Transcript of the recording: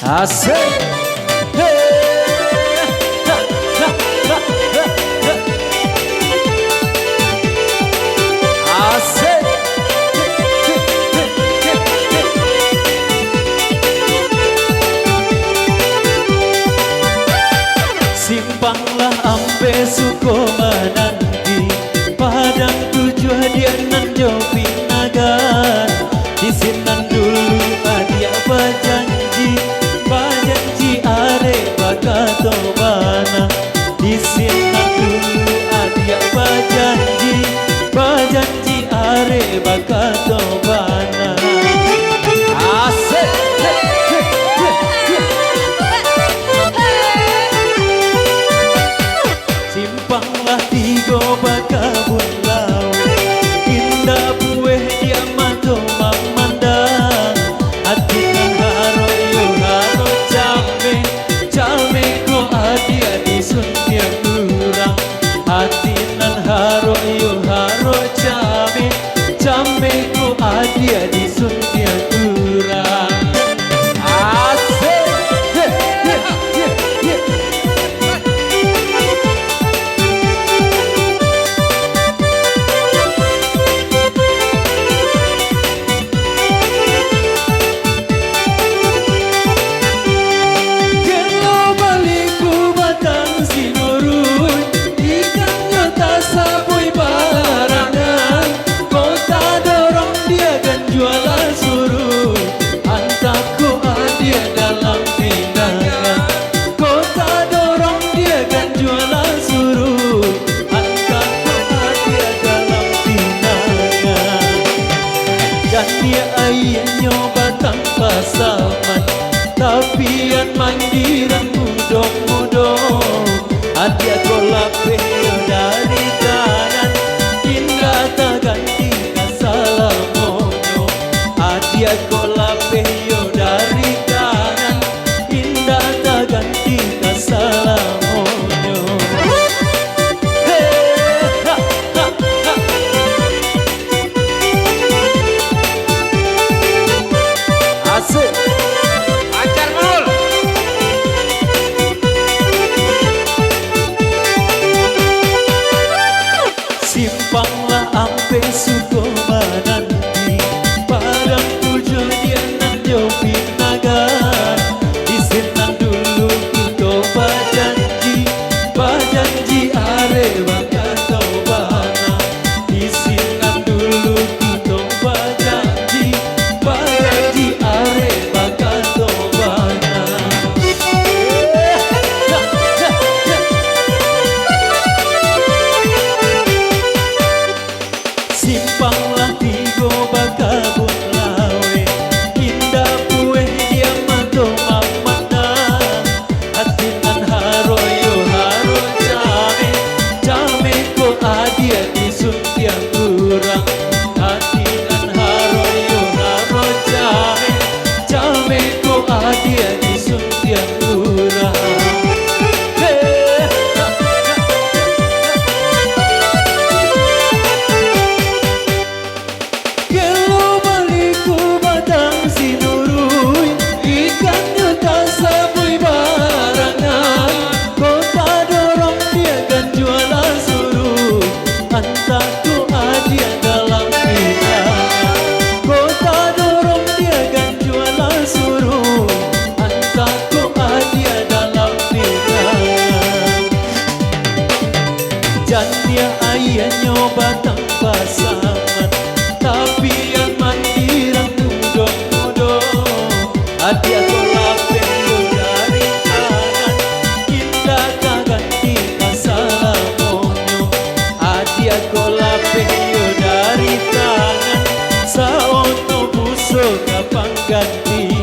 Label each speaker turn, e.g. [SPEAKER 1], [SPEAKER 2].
[SPEAKER 1] Asik. Asik. Simpanglah ampe suko menanti padang tujuan dia nan jauh pinagan di sinan dulu adia berjanji are bakato bana di sinan dulu adia berjanji are bakato bana. Asik. Simpanglah tigo bakabun lawe indah bueh dia mato mamandang hati nan haro yo haro jame ko adia di suntiang kurang hati nan haro yo haro jame ko adia di suntiang kurang. Jualan suruh antakku adia dalam pindangan kota dorong dia kan jualan suruh antakku adia dalam pindangan dan dia ayah nyoba tanpa saman tapi yang mandiran mudong-mudong adia kolak peyo dari kanan indah tak ganti kasalamu dia kolak peyo dari kanan indah tak ganti kasalamonyo. Asik. Ajar mul. Simpanglah ampe suko menanti padang tujuan dia nan jauh pinagan di sinan dulu kita berjanji are bakato bana di sinan dulu kita berjanji are bakato bana. Simpanglah tigo bakabun lawe indah bueh dia mato mamandang hati nan haro yo haro jame ko adia di suntiang kurang hati nan haro yo haro jame ko adia di suntiang kurang. Antakku adia dalam pindangan kota dorong dia kan jualan suruh antakku adia dalam pindangan jantia ayah nyoba tanpa saman tapi yang mandiran mudong-mudong adia kolak peyo dari kanan indah tak ganti kasalamonyo adia kolak peyo dari tangan saono busuk kapang ganti